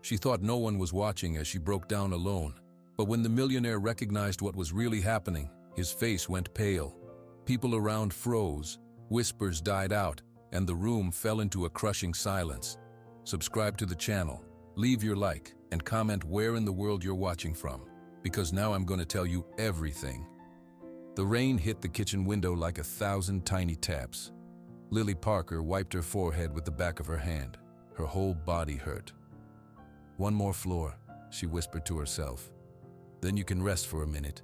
She thought no one was watching as she broke down alone. But when the millionaire recognized what was really happening, his face went pale. People around froze, whispers died out, and the room fell into a crushing silence. Subscribe to the channel, leave your like, and comment where in the world you're watching from, because now I'm going to tell you everything. The rain hit the kitchen window like 1,000 tiny taps. Lily Parker wiped her forehead with the back of her hand. Her whole body hurt. "One more floor," she whispered to herself. "Then you can rest for a minute."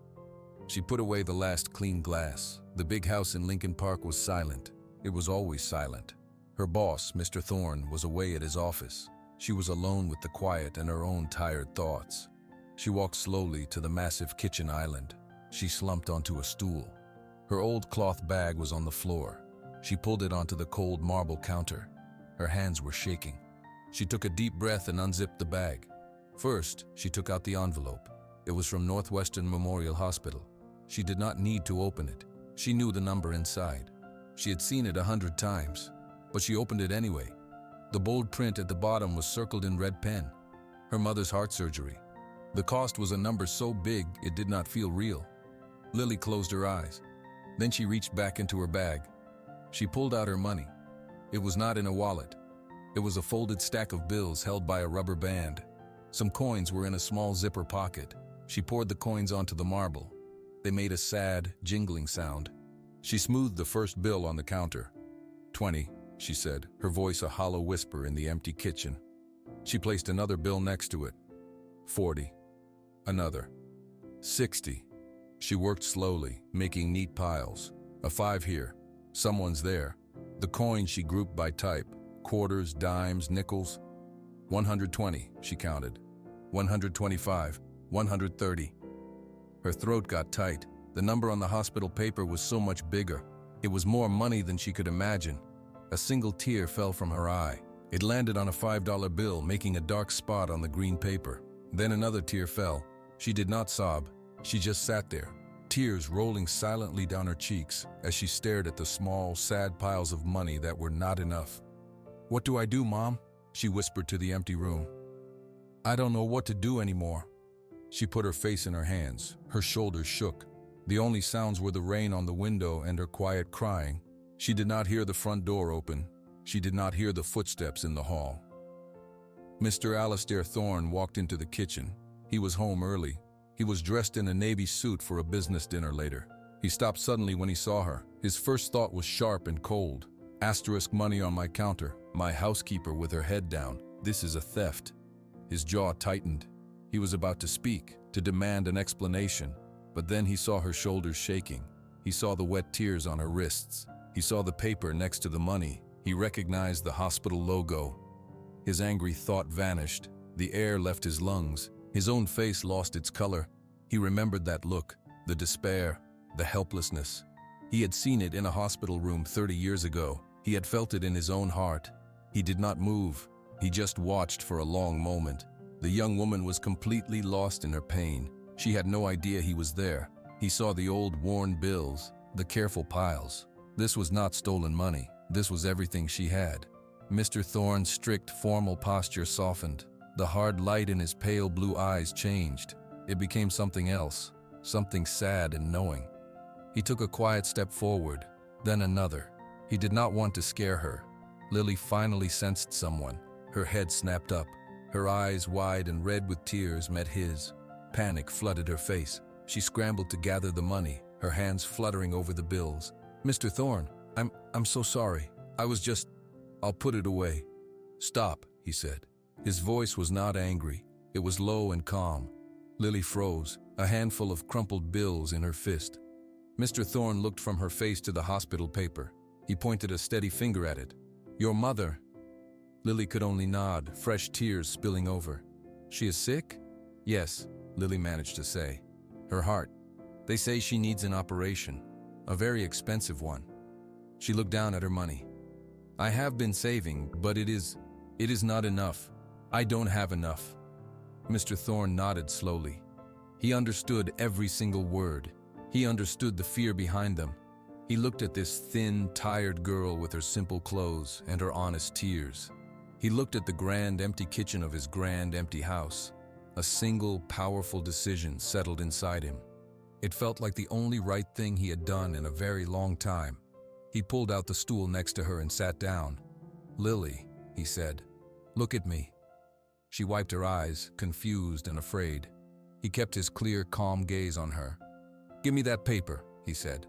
She put away the last clean glass. The big house in Lincoln Park was silent. It was always silent. Her boss, Mr. Thorne, was away at his office. She was alone with the quiet and her own tired thoughts. She walked slowly to the massive kitchen island. She slumped onto a stool. Her old cloth bag was on the floor. She pulled it onto the cold marble counter. Her hands were shaking. She took a deep breath and unzipped the bag. First, she took out the envelope. It was from Northwestern Memorial Hospital. She did not need to open it. She knew the number inside. She had seen it 100 times, but she opened it anyway. The bold print at the bottom was circled in red pen. Her mother's heart surgery. The cost was a number so big it did not feel real. Lily closed her eyes. Then she reached back into her bag. She pulled out her money. It was not in a wallet. It was a folded stack of bills held by a rubber band. Some coins were in a small zipper pocket. She poured the coins onto the marble. They made a sad, jingling sound. She smoothed the first bill on the counter. 20, she said, her voice a hollow whisper in the empty kitchen. She placed another bill next to it. 40. Another. 60. She worked slowly, making neat piles. A 5 here. Someone's there. The coins she grouped by type. Quarters, dimes, nickels. 120, she counted. 125. 130. Her throat got tight. The number on the hospital paper was so much bigger. It was more money than she could imagine. A single tear fell from her eye. It landed on a $5 bill, making a dark spot on the green paper. Then another tear fell. She did not sob. She just sat there, tears rolling silently down her cheeks as she stared at the small, sad piles of money that were not enough. "What do I do, Mom?" she whispered to the empty room. "I don't know what to do anymore." She put her face in her hands. Her shoulders shook. The only sounds were the rain on the window and her quiet crying. She did not hear the front door open. She did not hear the footsteps in the hall. Mr. Alistair Thorne walked into the kitchen. He was home early. He was dressed in a navy suit for a business dinner later. He stopped suddenly when he saw her. His first thought was sharp and cold. Asterisk money on my counter. My housekeeper with her head down. This is a theft. His jaw tightened. He was about to speak, to demand an explanation, but then he saw her shoulders shaking. He saw the wet tears on her wrists. He saw the paper next to the money. He recognized the hospital logo. His angry thought vanished. The air left his lungs. His own face lost its color. He remembered that look, the despair, the helplessness. He had seen it in a hospital room 30 years ago. He had felt it in his own heart. He did not move. He just watched for a long moment. The young woman was completely lost in her pain. She had no idea he was there. He saw the old worn bills, the careful piles. This was not stolen money. This was everything she had. Mr. Thorne's strict, formal posture softened. The hard light in his pale blue eyes changed. It became something else, something sad and knowing. He took a quiet step forward, then another. He did not want to scare her. Lily finally sensed someone. Her head snapped up. Her eyes, wide and red with tears, met his. Panic flooded her face. She scrambled to gather the money, her hands fluttering over the bills. "Mr. Thorne, I'm so sorry. I was just... I'll put it away." "Stop," he said. His voice was not angry. It was low and calm. Lily froze, a handful of crumpled bills in her fist. Mr. Thorne looked from her face to the hospital paper. He pointed a steady finger at it. "Your mother." Lily could only nod, fresh tears spilling over. "She is sick?" "Yes," Lily managed to say. "Her heart. They say she needs an operation, a very expensive one." She looked down at her money. "I have been saving, but it is not enough. I don't have enough." Mr. Thorne nodded slowly. He understood every single word. He understood the fear behind them. He looked at this thin, tired girl with her simple clothes and her honest tears. He looked at the grand empty kitchen of his grand empty house. A single, powerful decision settled inside him. It felt like the only right thing he had done in a very long time. He pulled out the stool next to her and sat down. "Lily," he said, "look at me." She wiped her eyes, confused and afraid. He kept his clear, calm gaze on her. "Give me that paper," he said.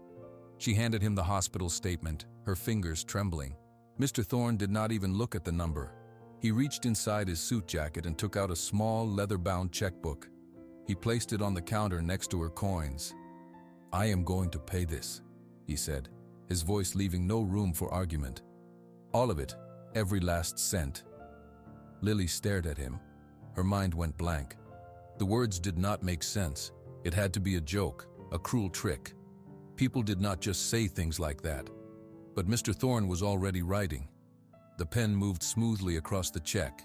She handed him the hospital statement, her fingers trembling. Mr. Thorne did not even look at the number. He reached inside his suit jacket and took out a small, leather-bound checkbook. He placed it on the counter next to her coins. "I am going to pay this," he said, his voice leaving no room for argument. "All of it, every last cent." Lily stared at him. Her mind went blank. The words did not make sense. It had to be a joke, a cruel trick. People did not just say things like that. But Mr. Thorne was already writing. The pen moved smoothly across the check.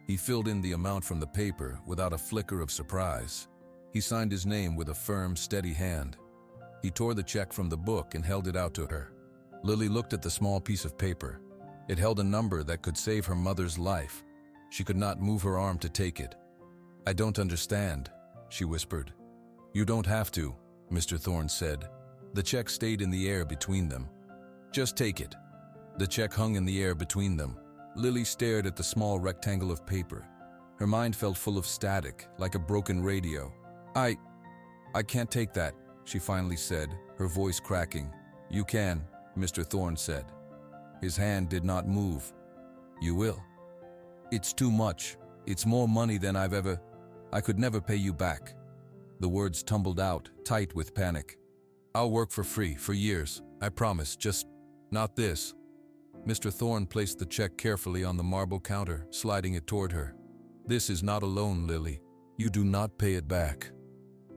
He filled in the amount from the paper without a flicker of surprise. He signed his name with a firm, steady hand. He tore the check from the book and held it out to her. Lily looked at the small piece of paper. It held a number that could save her mother's life. She could not move her arm to take it. "I don't understand," she whispered. "You don't have to," Mr. Thorne said. The check stayed in the air between them. "Just take it." The check hung in the air between them. Lily stared at the small rectangle of paper. Her mind felt full of static, like a broken radio. I can't take that," she finally said, her voice cracking. "You can," Mr. Thorne said. His hand did not move. "You will." "It's too much. It's more money than I could never pay you back." The words tumbled out, tight with panic. "I'll work for free, for years. I promise, just not this." Mr. Thorne placed the check carefully on the marble counter, sliding it toward her. "This is not a loan, Lily. You do not pay it back."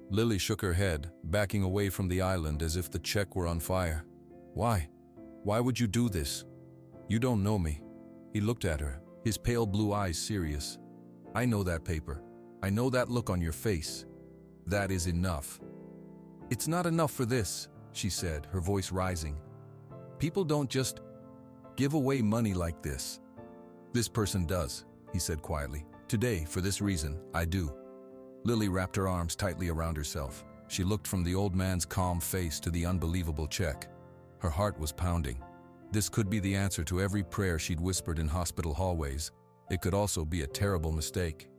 Lily shook her head, backing away from the island as if the check were on fire. "Why? Why would you do this? You don't know me." He looked at her, his pale blue eyes serious. "I know that paper. I know that look on your face. That is enough." "It's not enough for this," she said, her voice rising. "People don't just give away money like this." "This person does," he said quietly. "Today, for this reason, I do." Lily wrapped her arms tightly around herself. She looked from the old man's calm face to the unbelievable check. Her heart was pounding. This could be the answer to every prayer she'd whispered in hospital hallways. It could also be a terrible mistake.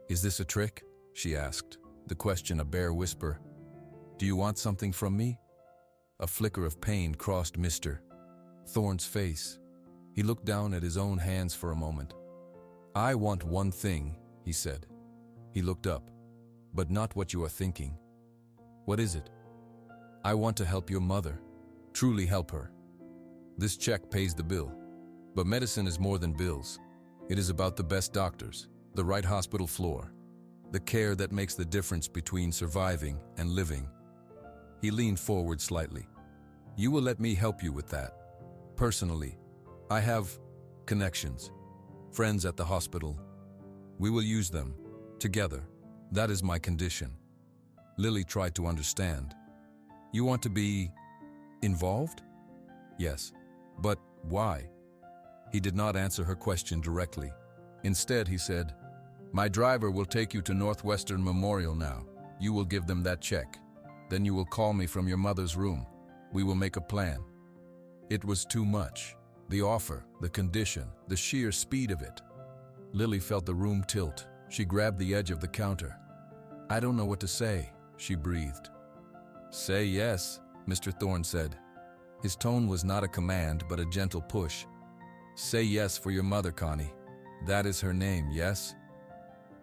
"Is this a trick?" she asked, the question a bare whisper. "Do you want something from me?" A flicker of pain crossed Mr. Thorne's face. He looked down at his own hands for a moment. "I want one thing," he said. He looked up. "But not what you are thinking." "What is it?" "I want to help your mother. Truly help her. This check pays the bill. But medicine is more than bills. It is about the best doctors, the right hospital floor, the care that makes the difference between surviving and living." He leaned forward slightly. "You will let me help you with that. Personally, I have connections, friends at the hospital. We will use them, together. That is my condition." Lily tried to understand. "You want to be involved?" "Yes. But why?" He did not answer her question directly. Instead, he said, "My driver will take you to Northwestern Memorial now. You will give them that check. Then you will call me from your mother's room. We will make a plan." It was too much. The offer, the condition, the sheer speed of it. Lily felt the room tilt. She grabbed the edge of the counter. "I don't know what to say," she breathed. "Say yes," Mr. Thorne said. His tone was not a command, but a gentle push. "Say yes for your mother, Connie. That is her name, yes?"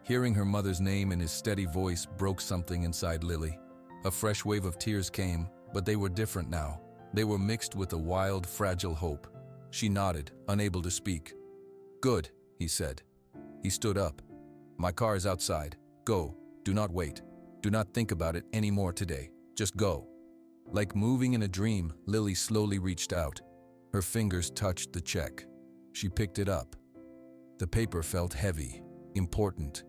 Hearing her mother's name in his steady voice broke something inside Lily. A fresh wave of tears came, but they were different now. They were mixed with a wild, fragile hope. She nodded, unable to speak. "Good," he said. He stood up. "My car is outside. Go. Do not wait. Do not think about it any more today. Just go." Like moving in a dream, Lily slowly reached out. Her fingers touched the check. She picked it up. The paper felt heavy, important.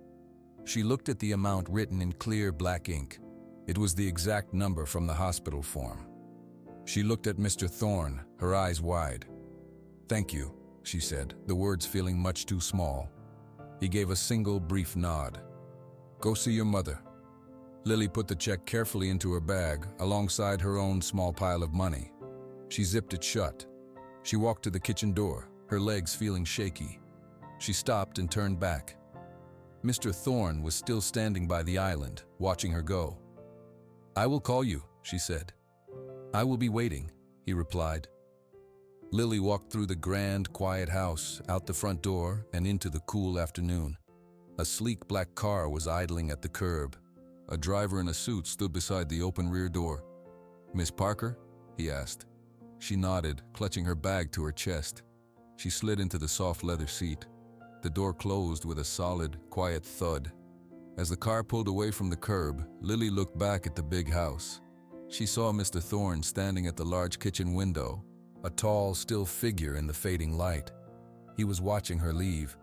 She looked at the amount written in clear black ink. It was the exact number from the hospital form. She looked at Mr. Thorne, her eyes wide. "Thank you," she said, the words feeling much too small. He gave a single brief nod. Go see your mother. Lily put the check carefully into her bag, alongside her own small pile of money. She zipped it shut. She walked to the kitchen door, her legs feeling shaky. She stopped and turned back. Mr. Thorne was still standing by the island, watching her go. I will call you, she said. I will be waiting, he replied. Lily walked through the grand, quiet house, out the front door, and into the cool afternoon. A sleek black car was idling at the curb. A driver in a suit stood beside the open rear door. Miss Parker? He asked. She nodded, clutching her bag to her chest. She slid into the soft leather seat. The door closed with a solid, quiet thud. As the car pulled away from the curb, Lily looked back at the big house. She saw Mr. Thorne standing at the large kitchen window, a tall, still figure in the fading light. He was watching her leave.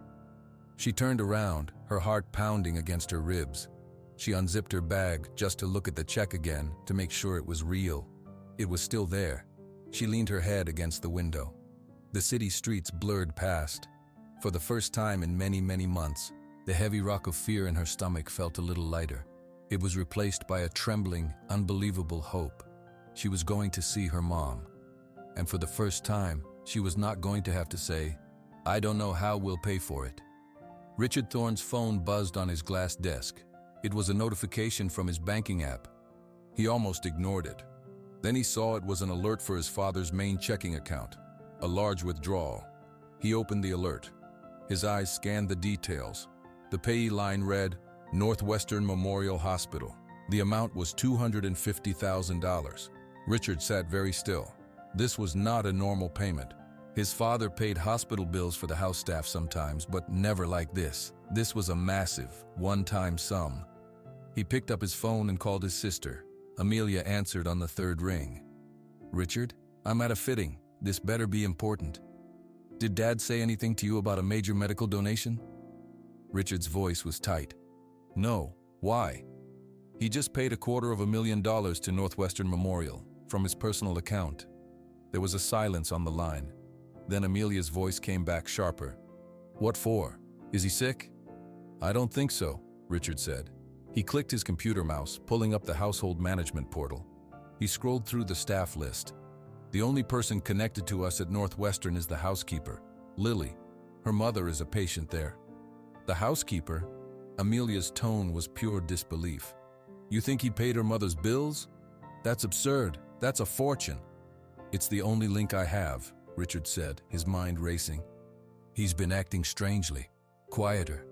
She turned around, her heart pounding against her ribs. She unzipped her bag just to look at the check again to make sure it was real. It was still there. She leaned her head against the window. The city streets blurred past. For the first time in many, many months, the heavy rock of fear in her stomach felt a little lighter. It was replaced by a trembling, unbelievable hope. She was going to see her mom. And for the first time, she was not going to have to say, I don't know how we'll pay for it. Richard Thorne's phone buzzed on his glass desk. It was a notification from his banking app. He almost ignored it. Then he saw it was an alert for his father's main checking account, a large withdrawal. He opened the alert. His eyes scanned the details. The payee line read, Northwestern Memorial Hospital. The amount was $250,000. Richard sat very still. This was not a normal payment. His father paid hospital bills for the house staff sometimes, but never like this. This was a massive, one-time sum. He picked up his phone and called his sister. Amelia answered on the third ring. Richard, I'm at a fitting. This better be important. Did Dad say anything to you about a major medical donation? Richard's voice was tight. No. Why? He just paid $250,000 to Northwestern Memorial from his personal account. There was a silence on the line. Then Amelia's voice came back sharper. What for? Is he sick? I don't think so, Richard said. He clicked his computer mouse, pulling up the household management portal. He scrolled through the staff list. The only person connected to us at Northwestern is the housekeeper, Lily. Her mother is a patient there. The housekeeper? Amelia's tone was pure disbelief. You think he paid her mother's bills? That's absurd. That's a fortune. It's the only link I have, Richard said, his mind racing. He's been acting strangely, quieter,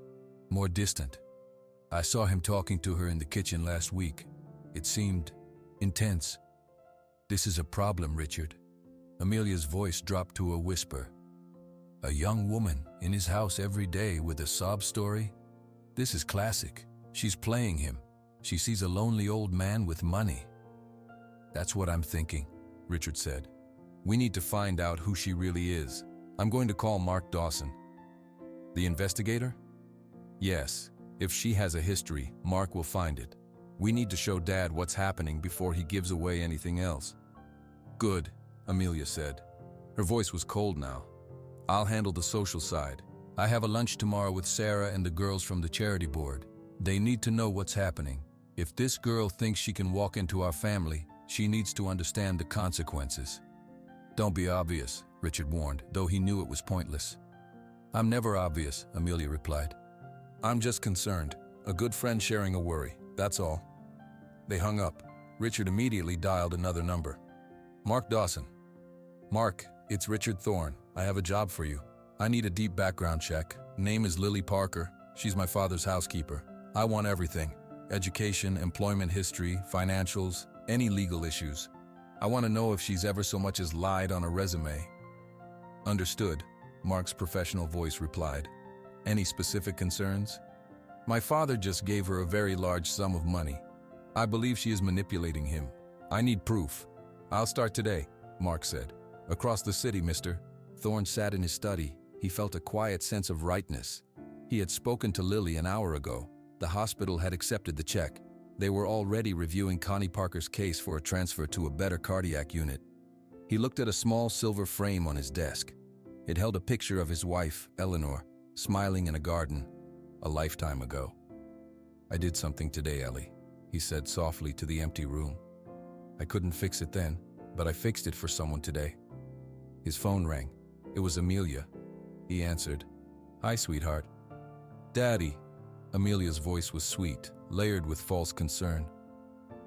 more distant. I saw him talking to her in the kitchen last week. It seemed intense. This is a problem, Richard. Amelia's voice dropped to a whisper. A young woman in his house every day with a sob story? This is classic. She's playing him. She sees a lonely old man with money. That's what I'm thinking, Richard said. We need to find out who she really is. I'm going to call Mark Dawson. The investigator? Yes. If she has a history, Mark will find it. We need to show Dad what's happening before he gives away anything else. Good, Amelia said. Her voice was cold now. I'll handle the social side. I have a lunch tomorrow with Sarah and the girls from the charity board. They need to know what's happening. If this girl thinks she can walk into our family, she needs to understand the consequences. Don't be obvious, Richard warned, though he knew it was pointless. I'm never obvious, Amelia replied. I'm just concerned. A good friend sharing a worry, that's all. They hung up. Richard immediately dialed another number. Mark Dawson. Mark, it's Richard Thorne. I have a job for you. I need a deep background check. Name is Lily Parker. She's my father's housekeeper. I want everything. Education, employment history, financials, any legal issues. I want to know if she's ever so much as lied on a resume. Understood, Mark's professional voice replied. Any specific concerns? My father just gave her a very large sum of money. I believe she is manipulating him. I need proof. I'll start today, Mark said. Across the city, mister. Thorne sat in his study. He felt a quiet sense of rightness. He had spoken to Lily an hour ago. The hospital had accepted the check. They were already reviewing Connie Parker's case for a transfer to a better cardiac unit. He looked at a small silver frame on his desk. It held a picture of his wife, Eleanor, smiling in a garden, a lifetime ago. "I did something today, Ellie," he said softly to the empty room. "I couldn't fix it then, but I fixed it for someone today." His phone rang. It was Amelia. He answered. "Hi, sweetheart." "Daddy." Amelia's voice was sweet, layered with false concern.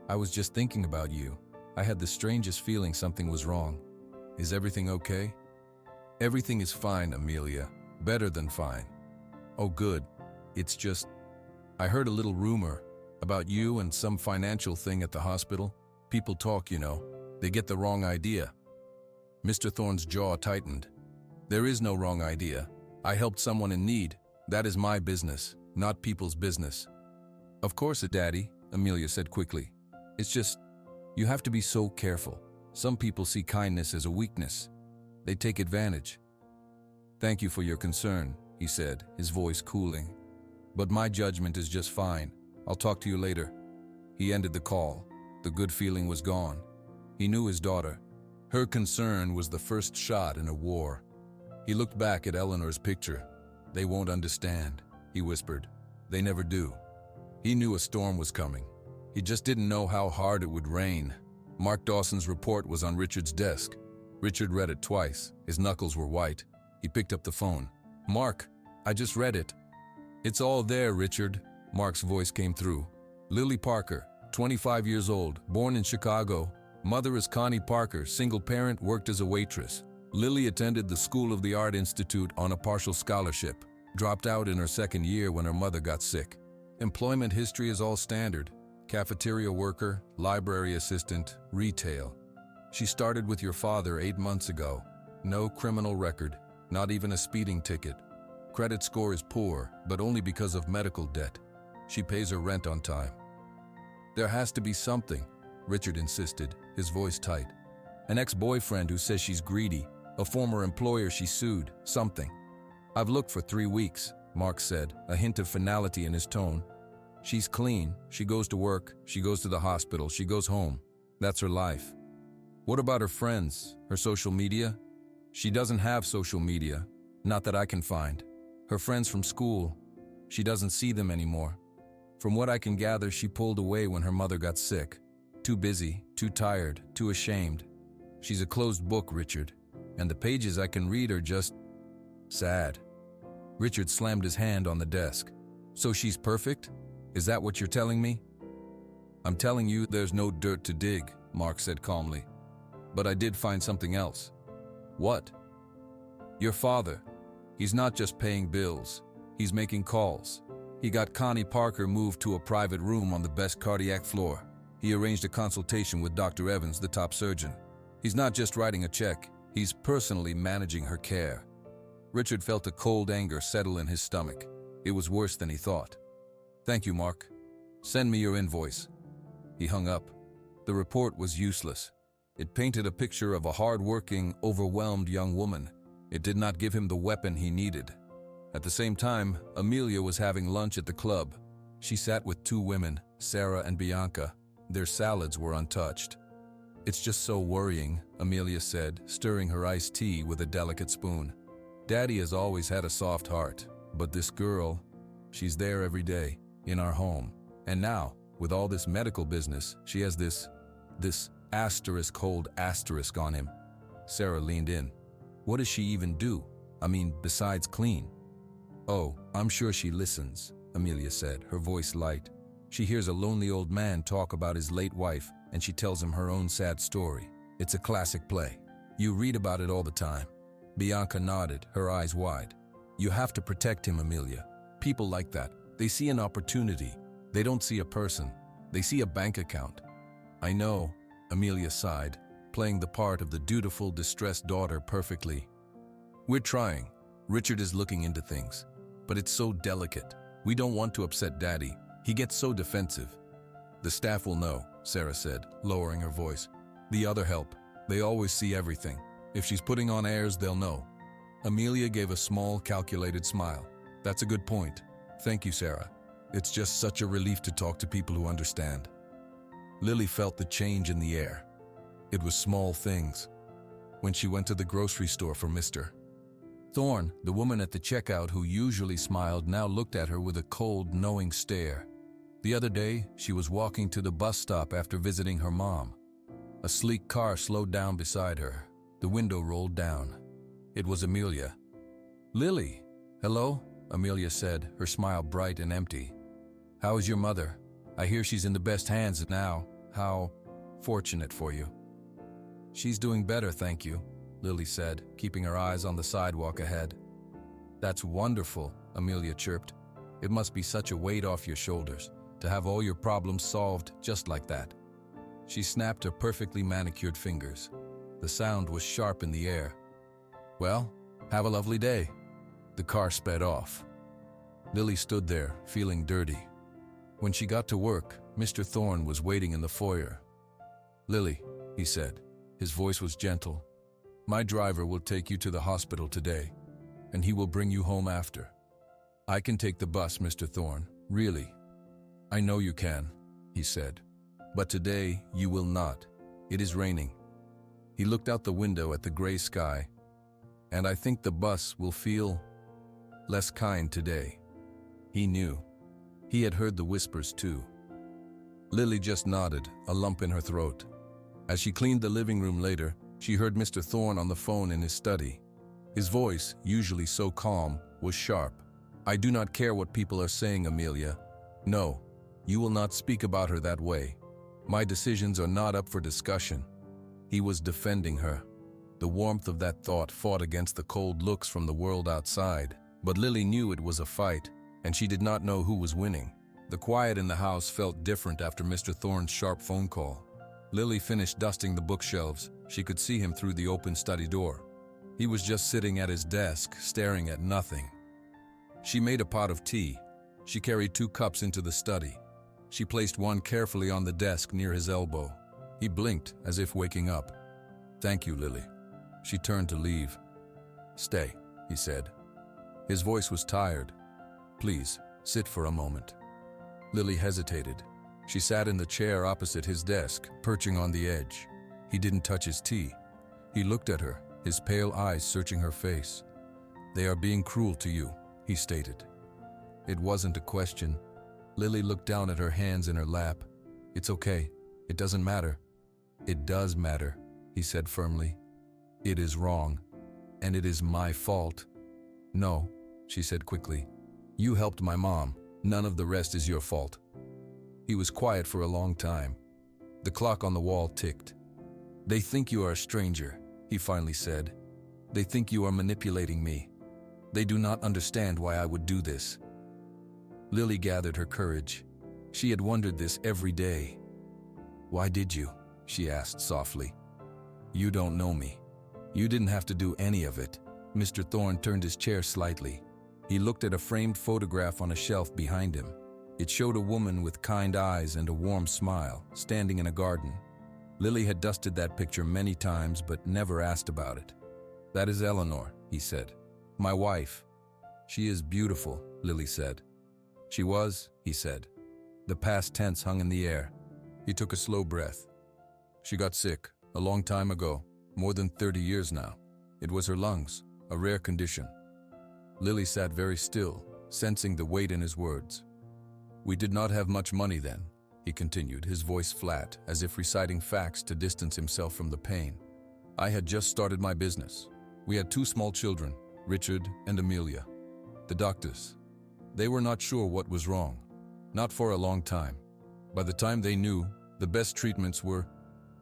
"I was just thinking about you. I had the strangest feeling something was wrong. Is everything okay?" "Everything is fine, Amelia. Better than fine." "Oh, good. It's just, I heard a little rumor about you and some financial thing at the hospital. People talk, you know. They get the wrong idea." Mr. Thorne's jaw tightened. "There is no wrong idea. I helped someone in need. That is my business, not people's business." "Of course, Daddy," Amelia said quickly. "It's just, you have to be so careful. Some people see kindness as a weakness. They take advantage." "Thank you for your concern," he said, his voice cooling. "But my judgment is just fine. I'll talk to you later." He ended the call. The good feeling was gone. He knew his daughter. Her concern was the first shot in a war. He looked back at Eleanor's picture. "They won't understand," he whispered. "They never do." He knew a storm was coming. He just didn't know how hard it would rain. Mark Dawson's report was on Richard's desk. Richard read it twice. His knuckles were white. He picked up the phone. "Mark, I just read it." "It's all there, Richard," Mark's voice came through. "Lily Parker, 25 years old, born in Chicago. Mother is Connie Parker, single parent, worked as a waitress. Lily attended the School of the Art Institute on a partial scholarship. Dropped out in her second year when her mother got sick. Employment history is all standard. Cafeteria worker, library assistant, retail. She started with your father 8 months ago. No criminal record, not even a speeding ticket. Credit score is poor, but only because of medical debt. She pays her rent on time." "There has to be something," Richard insisted, his voice tight. "An ex-boyfriend who says she's greedy, a former employer she sued, something." "I've looked for 3 weeks," Mark said, a hint of finality in his tone. "She's clean, she goes to work, she goes to the hospital, she goes home. That's her life." "What about her friends, her social media?" "She doesn't have social media, not that I can find. Her friends from school, she doesn't see them anymore. From what I can gather, she pulled away when her mother got sick. Too busy, too tired, too ashamed. She's a closed book, Richard, and the pages I can read are just sad." Richard slammed his hand on the desk. "So she's perfect? Is that what you're telling me?" "I'm telling you there's no dirt to dig," Mark said calmly. "But I did find something else." "What?" "Your father. He's not just paying bills. He's making calls. He got Connie Parker moved to a private room on the best cardiac floor. He arranged a consultation with Dr. Evans, the top surgeon. He's not just writing a check. He's personally managing her care." Richard felt a cold anger settle in his stomach. It was worse than he thought. "Thank you, Mark. Send me your invoice." He hung up. The report was useless. It painted a picture of a hard-working, overwhelmed young woman. It did not give him the weapon he needed. At the same time, Amelia was having lunch at the club. She sat with 2 women, Sarah and Bianca. Their salads were untouched. "It's just so worrying," Amelia said, stirring her iced tea with a delicate spoon. "Daddy has always had a soft heart, but this girl, she's there every day, in our home. And now, with all this medical business, she has this asterisk hold asterisk on him." Sarah leaned in. "What does she even do? I mean, besides clean?" "Oh, I'm sure she listens," Amelia said, her voice light. "She hears a lonely old man talk about his late wife, and she tells him her own sad story. It's a classic play. You read about it all the time." Bianca nodded, her eyes wide. "You have to protect him, Amelia. People like that, they see an opportunity. They don't see a person. They see a bank account." "I know," Amelia sighed, playing the part of the dutiful, distressed daughter perfectly. "We're trying. Richard is looking into things. But it's so delicate. We don't want to upset Daddy. He gets so defensive." "The staff will know," Sarah said, lowering her voice. "The other help. They always see everything. If she's putting on airs, they'll know." Amelia gave a small, calculated smile. "That's a good point. Thank you, Sarah. It's just such a relief to talk to people who understand." Lily felt the change in the air. It was small things. When she went to the grocery store for Mr. Thorne, the woman at the checkout who usually smiled, now looked at her with a cold, knowing stare. The other day, she was walking to the bus stop after visiting her mom. A sleek car slowed down beside her. The window rolled down. It was Amelia. "Lily." "Hello," Amelia said, her smile bright and empty. "How is your mother? I hear she's in the best hands now. How fortunate for you." "She's doing better, thank you," Lily said, keeping her eyes on the sidewalk ahead. "That's wonderful," Amelia chirped. "It must be such a weight off your shoulders, to have all your problems solved just like that." She snapped her perfectly manicured fingers. The sound was sharp in the air. "Well, have a lovely day." The car sped off. Lily stood there, feeling dirty. When she got to work, Mr. Thorne was waiting in the foyer. "Lily," he said. His voice was gentle. "My driver will take you to the hospital today, and he will bring you home after." "I can take the bus, Mr. Thorne, really." "I know you can," he said. "But today you will not. It is raining." He looked out the window at the gray sky. "And I think the bus will feel less kind today." He knew. He had heard the whispers too. Lily just nodded, a lump in her throat. As she cleaned the living room later, she heard Mr. Thorne on the phone in his study. His voice, usually so calm, was sharp. "I do not care what people are saying, Amelia. No, you will not speak about her that way. My decisions are not up for discussion." He was defending her. The warmth of that thought fought against the cold looks from the world outside. But Lily knew it was a fight, and she did not know who was winning. The quiet in the house felt different after Mr. Thorne's sharp phone call. Lily finished dusting the bookshelves. She could see him through the open study door. He was just sitting at his desk, staring at nothing. She made a pot of tea. She carried 2 cups into the study. She placed one carefully on the desk near his elbow. He blinked, as if waking up. "Thank you, Lily." She turned to leave. "Stay," he said. His voice was tired. "Please, sit for a moment." Lily hesitated. She sat in the chair opposite his desk, perching on the edge. He didn't touch his tea. He looked at her, his pale eyes searching her face. "They are being cruel to you," he stated. It wasn't a question. Lily looked down at her hands in her lap. "It's okay. It doesn't matter." "It does matter," he said firmly. "It is wrong, and it is my fault." "No," she said quickly. "You helped my mom. None of the rest is your fault." He was quiet for a long time. The clock on the wall ticked. "They think you are a stranger," he finally said. "They think you are manipulating me. They do not understand why I would do this." Lily gathered her courage. She had wondered this every day. "Why did you?" she asked softly. "You don't know me. You didn't have to do any of it." Mr. Thorne turned his chair slightly. He looked at a framed photograph on a shelf behind him. It showed a woman with kind eyes and a warm smile, standing in a garden. Lily had dusted that picture many times but never asked about it. "That is Eleanor," he said. "My wife." "She is beautiful," Lily said. "She was," he said. The past tense hung in the air. He took a slow breath. "She got sick, a long time ago, more than 30 years now. It was her lungs, a rare condition." Lily sat very still, sensing the weight in his words. "We did not have much money then," he continued, his voice flat, as if reciting facts to distance himself from the pain. "I had just started my business. We had 2 small children, Richard and Amelia. The doctors, they were not sure what was wrong. Not for a long time. By the time they knew, the best treatments were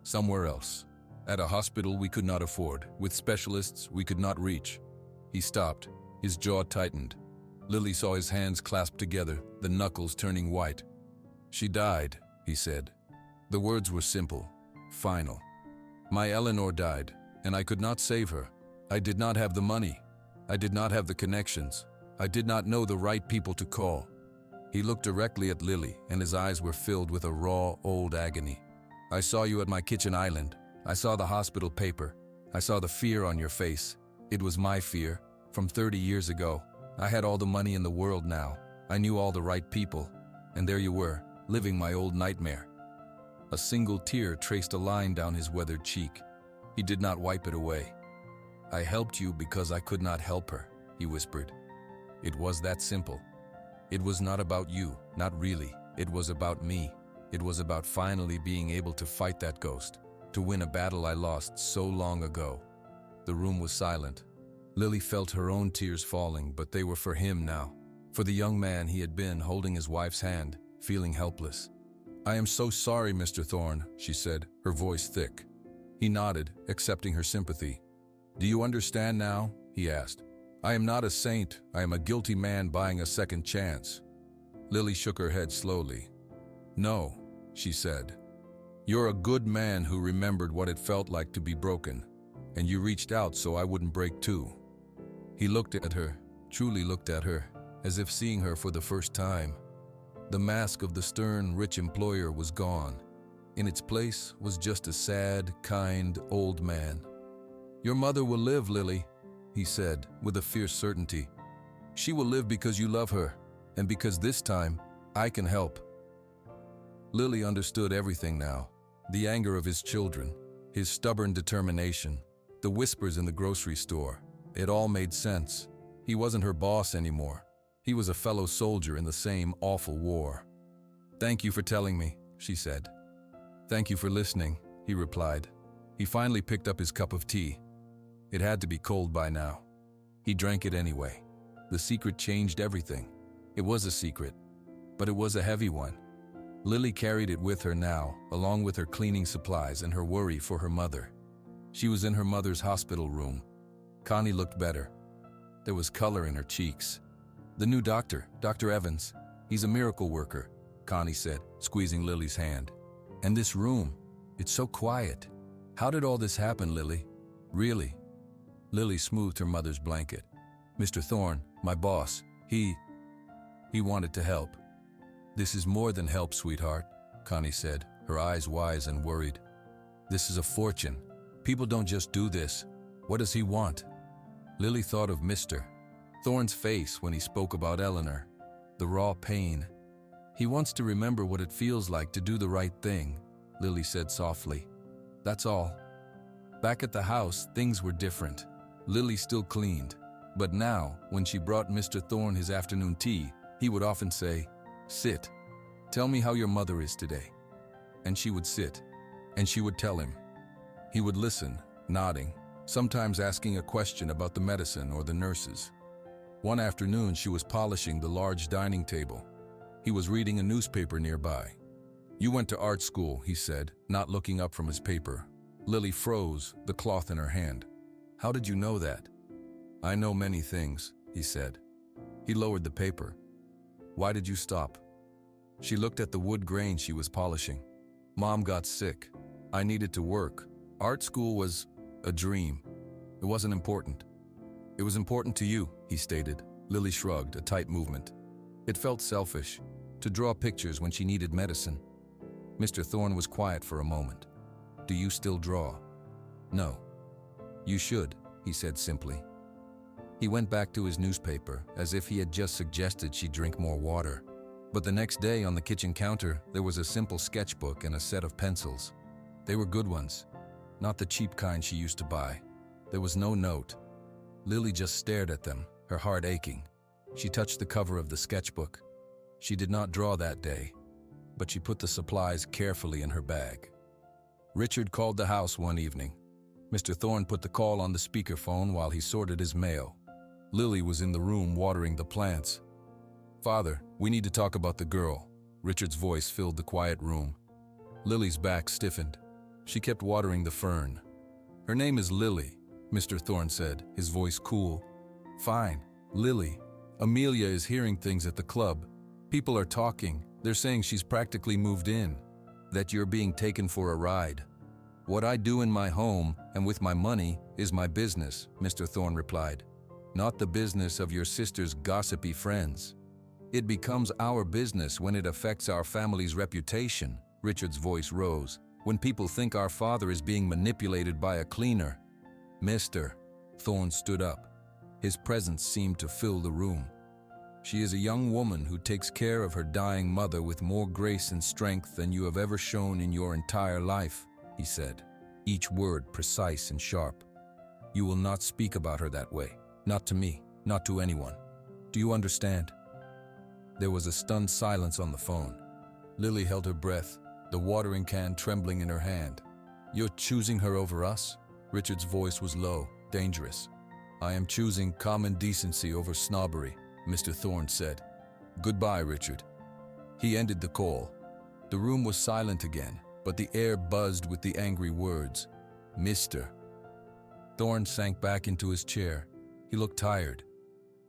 somewhere else. At a hospital we could not afford, with specialists we could not reach." He stopped. His jaw tightened. Lily saw his hands clasped together, the knuckles turning white. "She died," he said. The words were simple, final. "My Eleanor died, and I could not save her. I did not have the money. I did not have the connections. I did not know the right people to call." He looked directly at Lily, and his eyes were filled with a raw, old agony. "I saw you at my kitchen island. I saw the hospital paper. I saw the fear on your face. It was my fear, from 30 years ago. I had all the money in the world now. I knew all the right people. And there you were, living my old nightmare." A single tear traced a line down his weathered cheek. He did not wipe it away. I helped you because I could not help her, he whispered. It was that simple. It was not about you, not really. It was about me. It was about finally being able to fight that ghost, to win a battle I lost so long ago. The room was silent. Lily felt her own tears falling, but they were for him now, for the young man he had been holding his wife's hand, feeling helpless. I am so sorry, Mr. Thorne, she said, her voice thick. He nodded, accepting her sympathy. Do you understand now? He asked. I am not a saint. I am a guilty man buying a second chance. Lily shook her head slowly. No, she said. You're a good man who remembered what it felt like to be broken, and you reached out so I wouldn't break too. He looked at her, truly looked at her, as if seeing her for the first time. The mask of the stern, rich employer was gone. In its place was just a sad, kind, old man. Your mother will live, Lily, he said, with a fierce certainty. She will live because you love her, and because this time, I can help. Lily understood everything now. The anger of his children, his stubborn determination, the whispers in the grocery store. It all made sense. He wasn't her boss anymore. He was a fellow soldier in the same awful war. Thank you for telling me, she said. Thank you for listening, he replied. He finally picked up his cup of tea. It had to be cold by now. He drank it anyway. The secret changed everything. It was a secret, but it was a heavy one. Lily carried it with her now, along with her cleaning supplies and her worry for her mother. She was in her mother's hospital room. Connie looked better. There was color in her cheeks. The new doctor, Dr. Evans, he's a miracle worker, Connie said, squeezing Lily's hand. And this room, it's so quiet. How did all this happen, Lily? Really? Lily smoothed her mother's blanket. Mr. Thorne, my boss, he wanted to help. This is more than help, sweetheart, Connie said, her eyes wise and worried. This is a fortune. People don't just do this. What does he want? Lily thought of Mr. Thorne's face when he spoke about Eleanor, the raw pain. He wants to remember what it feels like to do the right thing, Lily said softly. That's all. Back at the house, things were different. Lily still cleaned, but now, when she brought Mr. Thorne his afternoon tea, he would often say, Sit. Tell me how your mother is today. And she would sit, and she would tell him. He would listen, nodding, sometimes asking a question about the medicine or the nurses. One afternoon, she was polishing the large dining table. He was reading a newspaper nearby. You went to art school, he said, not looking up from his paper. Lily froze, the cloth in her hand. How did you know that? I know many things, he said. He lowered the paper. Why did you stop? She looked at the wood grain she was polishing. Mom got sick. I needed to work. Art school was a dream. It wasn't important. It was important to you, he stated. Lily shrugged, a tight movement. It felt selfish, to draw pictures when she needed medicine. Mr. Thorne was quiet for a moment. Do you still draw? No. You should, he said simply. He went back to his newspaper, as if he had just suggested she drink more water. But the next day on the kitchen counter, there was a simple sketchbook and a set of pencils. They were good ones, not the cheap kind she used to buy. There was no note. Lily just stared at them, her heart aching. She touched the cover of the sketchbook. She did not draw that day, but she put the supplies carefully in her bag. Richard called the house one evening. Mr. Thorne put the call on the speakerphone while he sorted his mail. Lily was in the room watering the plants. Father, we need to talk about the girl. Richard's voice filled the quiet room. Lily's back stiffened. She kept watering the fern. Her name is Lily, Mr. Thorne said, his voice cool. Fine, Lily. Amelia is hearing things at the club. People are talking. They're saying she's practically moved in, that you're being taken for a ride. What I do in my home and with my money is my business, Mr. Thorne replied. Not the business of your sister's gossipy friends. It becomes our business when it affects our family's reputation, Richard's voice rose, when people think our father is being manipulated by a cleaner. Mr. Thorne stood up. His presence seemed to fill the room. She is a young woman who takes care of her dying mother with more grace and strength than you have ever shown in your entire life, he said, each word precise and sharp. You will not speak about her that way. Not to me, not to anyone. Do you understand? There was a stunned silence on the phone. Lily held her breath, the watering can trembling in her hand. You're choosing her over us? Richard's voice was low, dangerous. I am choosing common decency over snobbery, Mr. Thorne said. Goodbye, Richard. He ended the call. The room was silent again, but the air buzzed with the angry words, Mr. Thorne sank back into his chair. He looked tired.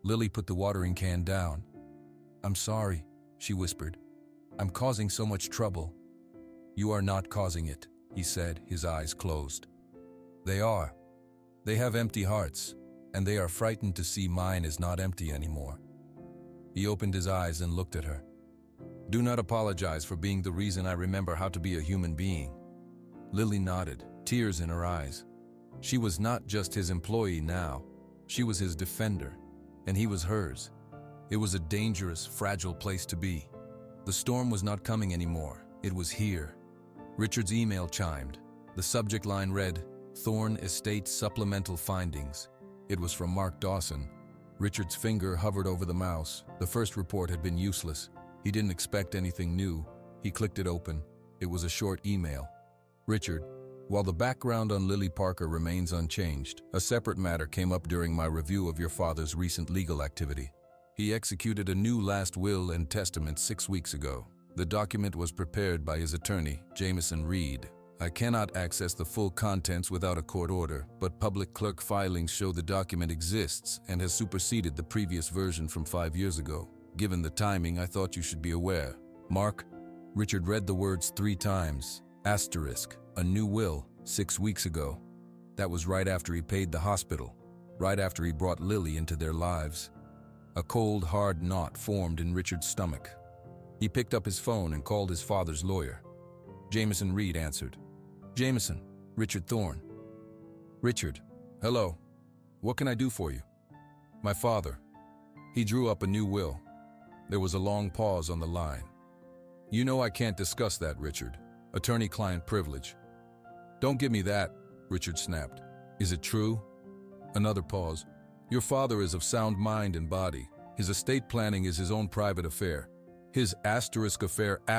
Lily put the watering can down. I'm sorry, she whispered. I'm causing so much trouble. You are not causing it, he said, his eyes closed. They are. They have empty hearts, and they are frightened to see mine is not empty anymore. He opened his eyes and looked at her. Do not apologize for being the reason I remember how to be a human being. Lily nodded, tears in her eyes. She was not just his employee now. She was his defender, and he was hers. It was a dangerous, fragile place to be. The storm was not coming anymore. It was here. Richard's email chimed. The subject line read, Thorne Estate Supplemental Findings. It was from Mark Dawson. Richard's finger hovered over the mouse. The first report had been useless. He didn't expect anything new. He clicked it open. It was a short email. Richard, while the background on Lily Parker remains unchanged, a separate matter came up during my review of your father's recent legal activity. He executed a new last will and testament 6 weeks ago. The document was prepared by his attorney, Jameson Reed. I cannot access the full contents without a court order, but public clerk filings show the document exists and has superseded the previous version from 5 years ago. Given the timing, I thought you should be aware. Mark, Richard read the words 3 times. Asterisk, a new will, 6 weeks ago. That was right after he paid the hospital, right after he brought Lily into their lives. A cold, hard knot formed in Richard's stomach. He picked up his phone and called his father's lawyer. Jameson Reed answered. Jameson, Richard Thorne. Richard, hello. What can I do for you? My father. He drew up a new will. There was a long pause on the line. You know I can't discuss that, Richard. Attorney-client privilege. Don't give me that, Richard snapped. Is it true? Another pause. Your father is of sound mind and body. His estate planning is his own private affair. His affair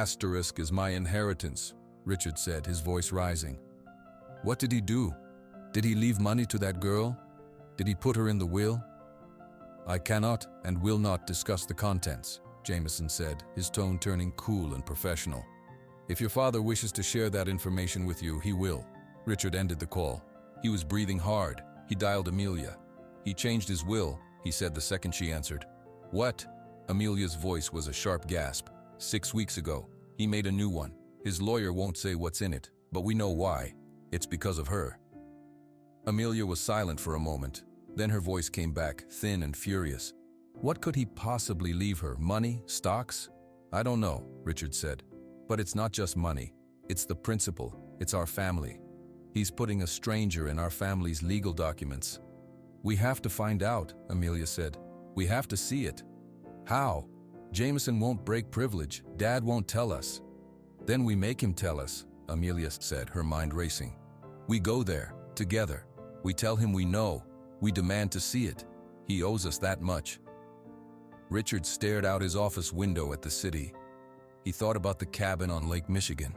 is my inheritance, Richard said, his voice rising. What did he do? Did he leave money to that girl? Did he put her in the will? I cannot and will not discuss the contents, Jameson said, his tone turning cool and professional. If your father wishes to share that information with you, he will. Richard ended the call. He was breathing hard. He dialed Amelia. He changed his will, he said the second she answered. What? Amelia's voice was a sharp gasp. 6 weeks ago, he made a new one. His lawyer won't say what's in it, but we know why. It's because of her. Amelia was silent for a moment. Then her voice came back, thin and furious. What could he possibly leave her? Money? Stocks? I don't know, Richard said. But it's not just money. It's the principle. It's our family. He's putting a stranger in our family's legal documents. We have to find out, Amelia said. We have to see it. How? Jameson won't break privilege. Dad won't tell us. Then we make him tell us, Amelia said, her mind racing. We go there, together. We tell him we know. We demand to see it. He owes us that much. Richard stared out his office window at the city. He thought about the cabin on Lake Michigan,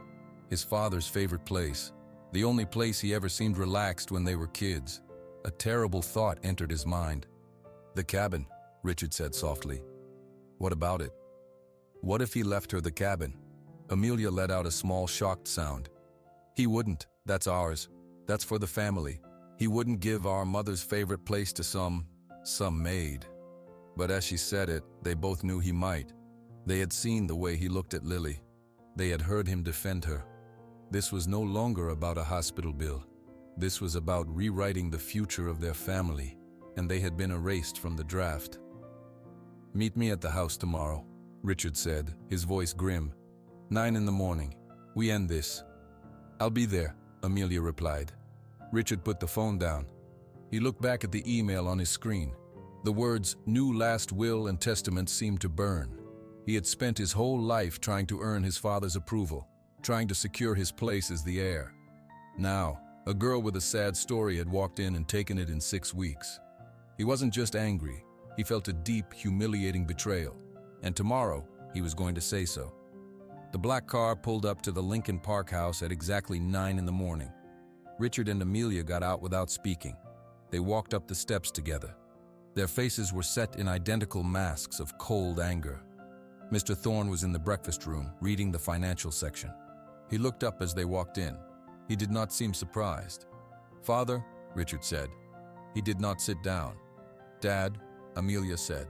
his father's favorite place, the only place he ever seemed relaxed when they were kids. A terrible thought entered his mind. The cabin, Richard said softly. What about it? What if he left her the cabin? Amelia let out a small shocked sound. He wouldn't. That's ours. That's for the family. He wouldn't give our mother's favorite place to some maid. But as she said it, they both knew he might. They had seen the way he looked at Lily. They had heard him defend her. This was no longer about a hospital bill. This was about rewriting the future of their family, and they had been erased from the draft. Meet me at the house tomorrow, Richard said, his voice grim. 9 a.m. We end this. I'll be there, Amelia replied. Richard put the phone down. He looked back at the email on his screen. The words, new last will and testament seemed to burn. He had spent his whole life trying to earn his father's approval, trying to secure his place as the heir. Now, A girl with a sad story had walked in and taken it in 6 weeks. He wasn't just angry, he felt a deep, humiliating betrayal, and tomorrow he was going to say so. The black car pulled up to the Lincoln Park house at exactly 9 in the morning. Richard and Amelia got out without speaking. They walked up the steps together. Their faces were set in identical masks of cold anger. Mr. Thorne was in the breakfast room, reading the financial section. He looked up as they walked in. He did not seem surprised. "Father," Richard said. He did not sit down. "Dad," Amelia said.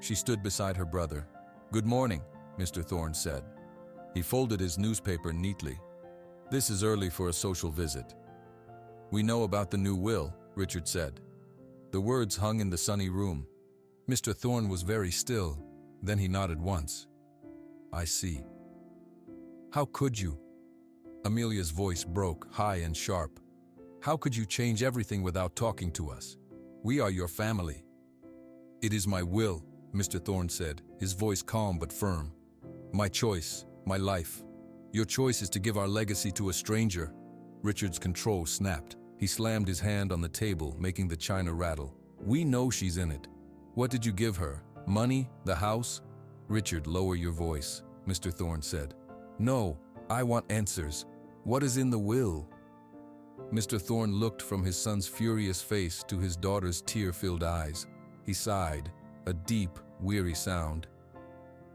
She stood beside her brother. "Good morning," Mr. Thorne said. He folded his newspaper neatly. "This is early for a social visit." "We know about the new will," Richard said. The words hung in the sunny room. Mr. Thorne was very still. Then he nodded once. "I see." "How could you?" Amelia's voice broke, high and sharp. "How could you change everything without talking to us? We are your family." "It is my will," Mr. Thorne said, his voice calm but firm. "My choice, my life. Your choice is to give our legacy to a stranger." Richard's control snapped. He slammed his hand on the table, making the china rattle. "We know she's in it. What did you give her? Money? The house?" "Richard, lower your voice," Mr. Thorne said. "No, I want answers. What is in the will?" Mr. Thorne looked from his son's furious face to his daughter's tear-filled eyes. He sighed, a deep, weary sound.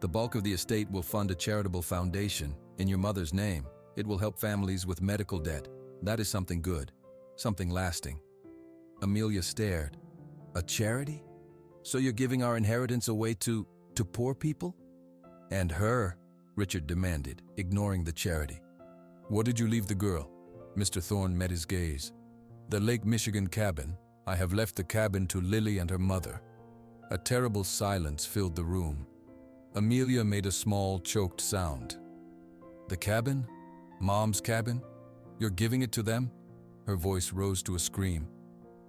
"The bulk of the estate will fund a charitable foundation in your mother's name. It will help families with medical debt. That is something good, something lasting." Amelia stared. "A charity? So you're giving our inheritance away to poor people?" "And her," Richard demanded, ignoring the charity. "What did you leave the girl?" Mr. Thorne met his gaze. "The Lake Michigan cabin. I have left the cabin to Lily and her mother." A terrible silence filled the room. Amelia made a small, choked sound. "The cabin? Mom's cabin? You're giving it to them?" Her voice rose to a scream.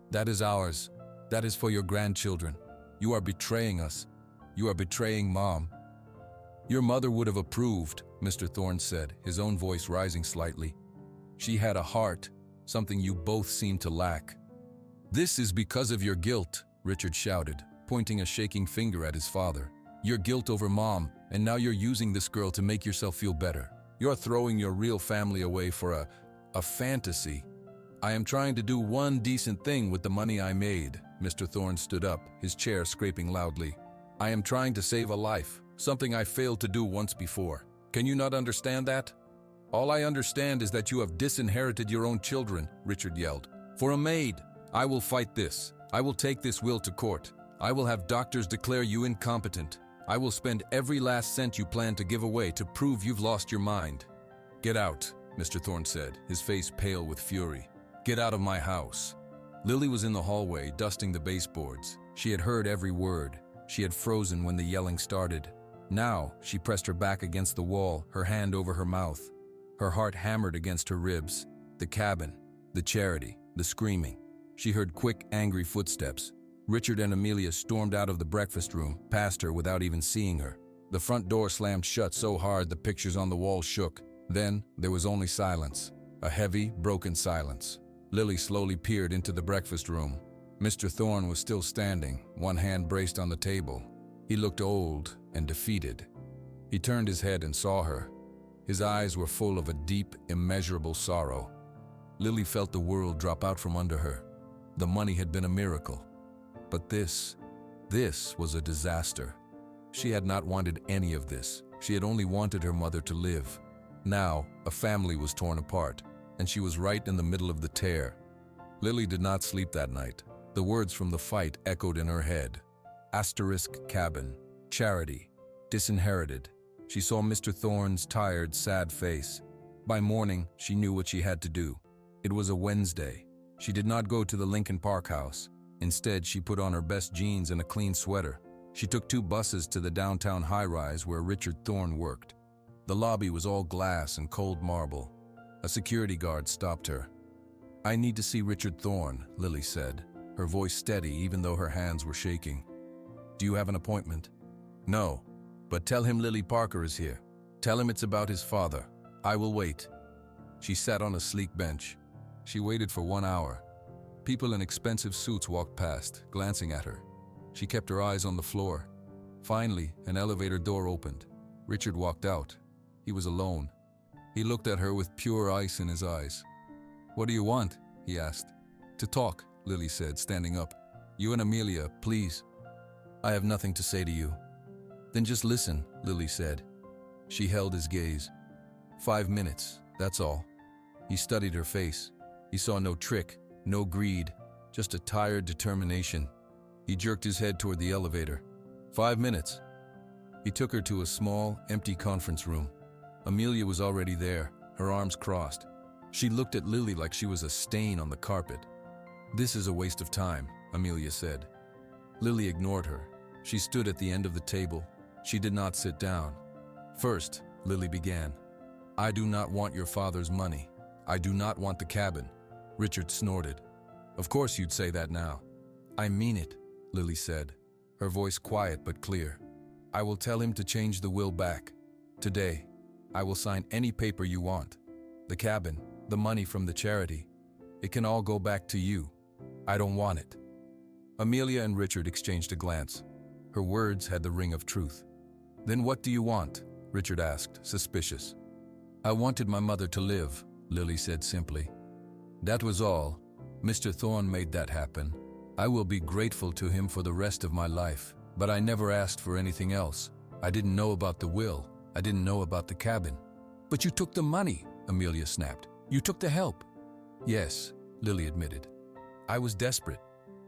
"That is ours. That is for your grandchildren. You are betraying us. You are betraying Mom." "Your mother would have approved," Mr. Thorne said, his own voice rising slightly. "She had a heart, something you both seem to lack." "This is because of your guilt," Richard shouted, pointing a shaking finger at his father. "Your guilt over Mom, and now you're using this girl to make yourself feel better. You're throwing your real family away for a fantasy." "I am trying to do one decent thing with the money I made." Mr. Thorne stood up, his chair scraping loudly. "I am trying to save a life, something I failed to do once before. Can you not understand that?" "All I understand is that you have disinherited your own children," Richard yelled. "For a maid, I will fight this. I will take this will to court. I will have doctors declare you incompetent. I will spend every last cent you plan to give away to prove you've lost your mind." "Get out," Mr. Thorne said, his face pale with fury. "Get out of my house." Lily was in the hallway, dusting the baseboards. She had heard every word. She had frozen when the yelling started. Now, she pressed her back against the wall, her hand over her mouth. Her heart hammered against her ribs. The cabin, the charity, the screaming. She heard quick, angry footsteps. Richard and Amelia stormed out of the breakfast room, past her without even seeing her. The front door slammed shut so hard the pictures on the wall shook. Then, there was only silence. A heavy, broken silence. Lily slowly peered into the breakfast room. Mr. Thorne was still standing, one hand braced on the table. He looked old and defeated. He turned his head and saw her. His eyes were full of a deep, immeasurable sorrow. Lily felt the world drop out from under her. The money had been a miracle. But this was a disaster. She had not wanted any of this. She had only wanted her mother to live. Now, a family was torn apart, and she was right in the middle of the tear. Lily did not sleep that night. The words from the fight echoed in her head. Asterisk cabin, charity, disinherited. She saw Mr. Thorne's tired, sad face. By morning, she knew what she had to do. It was a Wednesday. She did not go to the Lincoln Park house. Instead, she put on her best jeans and a clean sweater. She took 2 buses to the downtown high-rise where Richard Thorne worked. The lobby was all glass and cold marble. A security guard stopped her. "I need to see Richard Thorne," Lily said, her voice steady even though her hands were shaking. "Do you have an appointment?" "No, but tell him Lily Parker is here. Tell him it's about his father. I will wait." She sat on a sleek bench. She waited for 1 hour. People in expensive suits walked past, glancing at her. She kept her eyes on the floor. Finally, an elevator door opened. Richard walked out. He was alone. He looked at her with pure ice in his eyes. "What do you want?" he asked. "To talk," Lily said, standing up. "You and Amelia, please." "I have nothing to say to you." "Then just listen," Lily said. She held his gaze. 5 minutes, that's all. He studied her face. He saw no trick, no greed, just a tired determination. He jerked his head toward the elevator. 5 minutes. He took her to a small, empty conference room. Amelia was already there, her arms crossed. She looked at Lily like she was a stain on the carpet. "This is a waste of time," Amelia said. Lily ignored her. She stood at the end of the table. She did not sit down. "First," Lily began, "I do not want your father's money. I do not want the cabin." Richard snorted. "Of course you'd say that now." "I mean it," Lily said, her voice quiet but clear. "I will tell him to change the will back. Today, I will sign any paper you want. The cabin, the money from the charity. It can all go back to you. I don't want it." Amelia and Richard exchanged a glance. Her words had the ring of truth. "Then what do you want?" Richard asked, suspicious. "I wanted my mother to live," Lily said simply. "That was all. Mr. Thorne made that happen. I will be grateful to him for the rest of my life, but I never asked for anything else. I didn't know about the will. I didn't know about the cabin." "But you took the money," Amelia snapped. "You took the help." "Yes," Lily admitted. "I was desperate.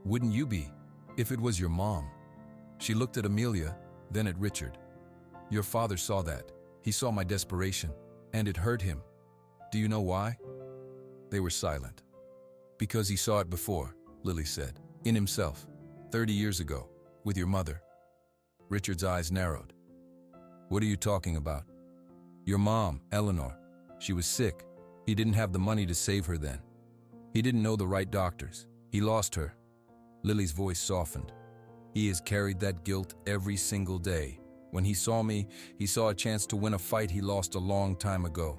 Wouldn't you be, if it was your mom?" She looked at Amelia, then at Richard. "Your father saw that. He saw my desperation, and it hurt him. Do you know why?" They were silent. "Because he saw it before," Lily said. "In himself, 30 years ago, with your mother." Richard's eyes narrowed. "What are you talking about?" "Your mom, Eleanor. She was sick. He didn't have the money to save her then. He didn't know the right doctors. He lost her." Lily's voice softened. "He has carried that guilt every single day. When he saw me, he saw a chance to win a fight he lost a long time ago.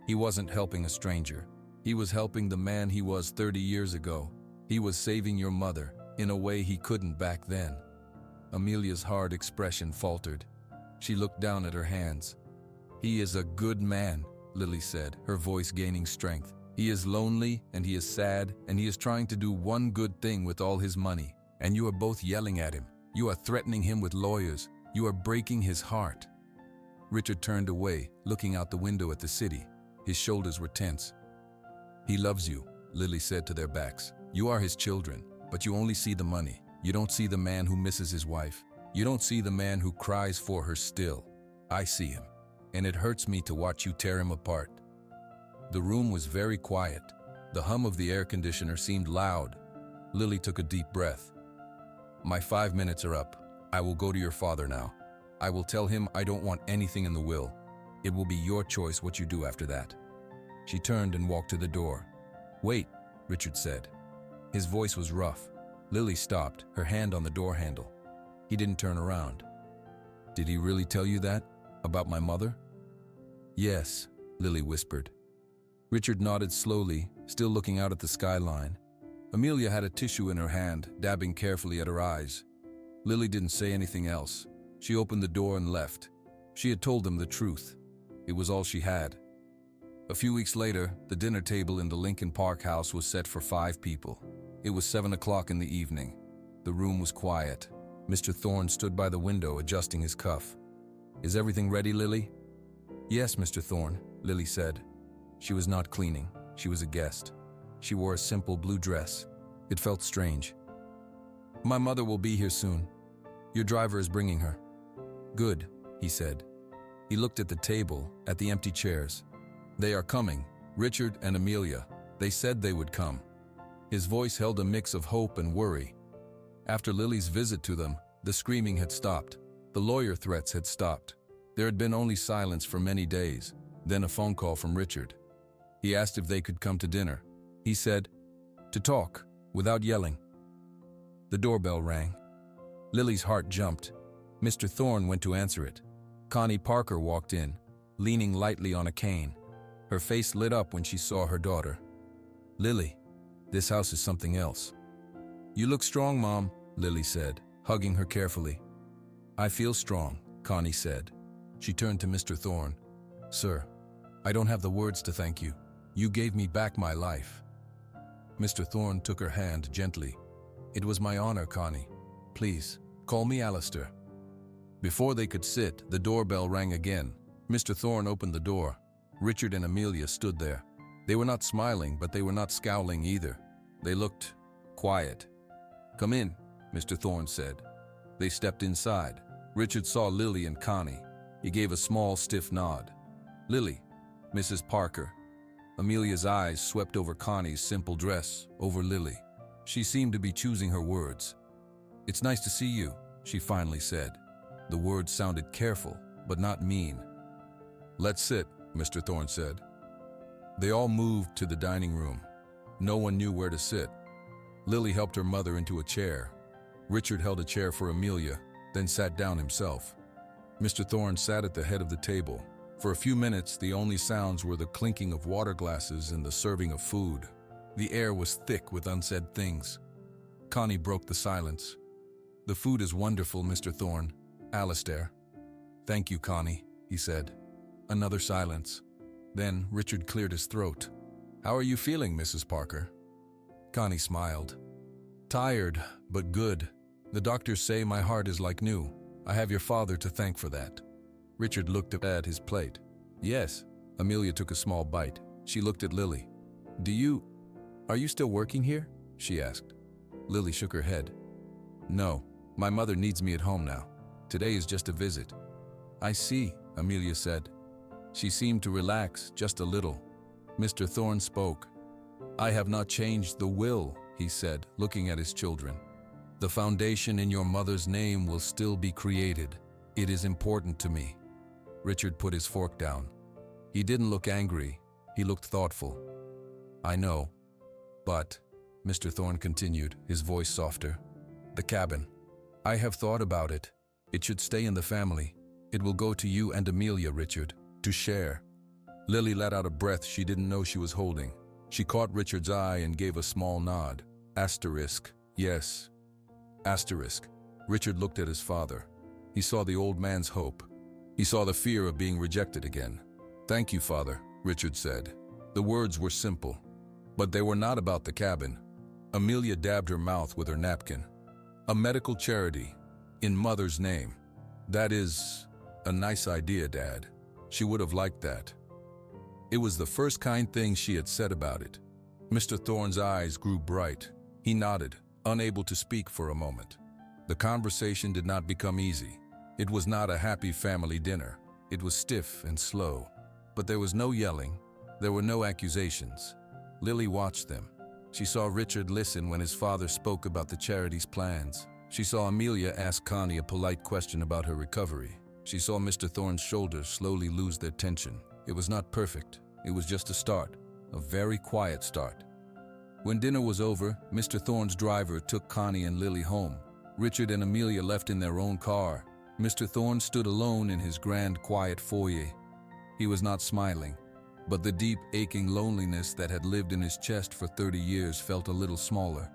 He wasn't helping a stranger. He was helping the man he was 30 years ago. He was saving your mother, in a way he couldn't back then." Amelia's hard expression faltered. She looked down at her hands. "He is a good man," Lily said, her voice gaining strength. "He is lonely, and he is sad, and he is trying to do one good thing with all his money. And you are both yelling at him. You are threatening him with lawyers. You are breaking his heart." Richard turned away, looking out the window at the city. His shoulders were tense. "He loves you," Lily said to their backs. "You are his children, but you only see the money. You don't see the man who misses his wife. You don't see the man who cries for her still. I see him, and it hurts me to watch you tear him apart." The room was very quiet. The hum of the air conditioner seemed loud. Lily took a deep breath. "My 5 minutes are up. I will go to your father now. I will tell him I don't want anything in the will. It will be your choice what you do after that." She turned and walked to the door. "Wait," Richard said. His voice was rough. Lily stopped, her hand on the door handle. He didn't turn around. "Did he really tell you that? About my mother?" "Yes," Lily whispered. Richard nodded slowly, still looking out at the skyline. Amelia had a tissue in her hand, dabbing carefully at her eyes. Lily didn't say anything else. She opened the door and left. She had told them the truth. It was all she had. A few weeks later, the dinner table in the Lincoln Park house was set for 5 people. It was 7 o'clock in the evening. The room was quiet. Mr. Thorne stood by the window, adjusting his cuff. "Is everything ready, Lily?" "Yes, Mr. Thorne," Lily said. She was not cleaning. She was a guest. She wore a simple blue dress. It felt strange. "My mother will be here soon. Your driver is bringing her." "Good," he said. He looked at the table, at the empty chairs. "They are coming, Richard and Amelia. They said they would come." His voice held a mix of hope and worry. After Lily's visit to them, the screaming had stopped. The lawyer threats had stopped. There had been only silence for many days, then a phone call from Richard. He asked if they could come to dinner. He said, "To talk, without yelling." The doorbell rang. Lily's heart jumped. Mr. Thorne went to answer it. Connie Parker walked in, leaning lightly on a cane. Her face lit up when she saw her daughter. Lily, this house is something else. You look strong, Mom, Lily said, hugging her carefully. I feel strong, Connie said. She turned to Mr. Thorne. Sir, I don't have the words to thank you. You gave me back my life. Mr. Thorne took her hand gently. It was my honor, Connie. Please, call me Alistair. Before they could sit, the doorbell rang again. Mr. Thorne opened the door. Richard and Amelia stood there. They were not smiling, but they were not scowling either. They looked quiet. Come in, Mr. Thorne said. They stepped inside. Richard saw Lily and Connie. He gave a small, stiff nod. Lily, Mrs. Parker. Amelia's eyes swept over Connie's simple dress, over Lily. She seemed to be choosing her words. It's nice to see you, she finally said. The words sounded careful, but not mean. Let's sit, Mr. Thorne said. They all moved to the dining room. No one knew where to sit. Lily helped her mother into a chair. Richard held a chair for Amelia, then sat down himself. Mr. Thorne sat at the head of the table. For a few minutes, the only sounds were the clinking of water glasses and the serving of food. The air was thick with unsaid things. Connie broke the silence. The food is wonderful, Mr. Thorne. Alistair. Thank you, Connie, he said. Another silence. Then Richard cleared his throat. How are you feeling, Mrs. Parker? Connie smiled. Tired, but good. The doctors say my heart is like new. I have your father to thank for that. Richard looked at his plate. Yes. Amelia took a small bite. She looked at Lily. Are you still working here? She asked. Lily shook her head. No, my mother needs me at home now. Today is just a visit. I see, Amelia said. She seemed to relax just a little. Mr. Thorne spoke. I have not changed the will, he said, looking at his children. The foundation in your mother's name will still be created. It is important to me. Richard put his fork down. He didn't look angry. He looked thoughtful. I know. But, Mr. Thorne continued, his voice softer, the cabin. I have thought about it. It should stay in the family. It will go to you and Amelia, Richard, to share. Lily let out a breath she didn't know she was holding. She caught Richard's eye and gave a small nod. Asterisk, yes. Asterisk. Richard looked at his father. He saw the old man's hope. He saw the fear of being rejected again. Thank you, Father, Richard said. The words were simple, but they were not about the cabin. Amelia dabbed her mouth with her napkin. A medical charity, in Mother's name. That is a nice idea, Dad. She would have liked that. It was the first kind thing she had said about it. Mr. Thorne's eyes grew bright. He nodded, unable to speak for a moment. The conversation did not become easy. It was not a happy family dinner. It was stiff and slow. But there was no yelling. There were no accusations. Lily watched them. She saw Richard listen when his father spoke about the charity's plans. She saw Amelia ask Connie a polite question about her recovery. She saw Mr. Thorne's shoulders slowly lose their tension. It was not perfect. It was just a start, a very quiet start. When dinner was over, Mr. Thorne's driver took Connie and Lily home. Richard and Amelia left in their own car. Mr. Thorne stood alone in his grand, quiet foyer. He was not smiling, but the deep, aching loneliness that had lived in his chest for 30 years felt a little smaller.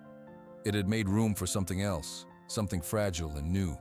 It had made room for something else, something fragile and new.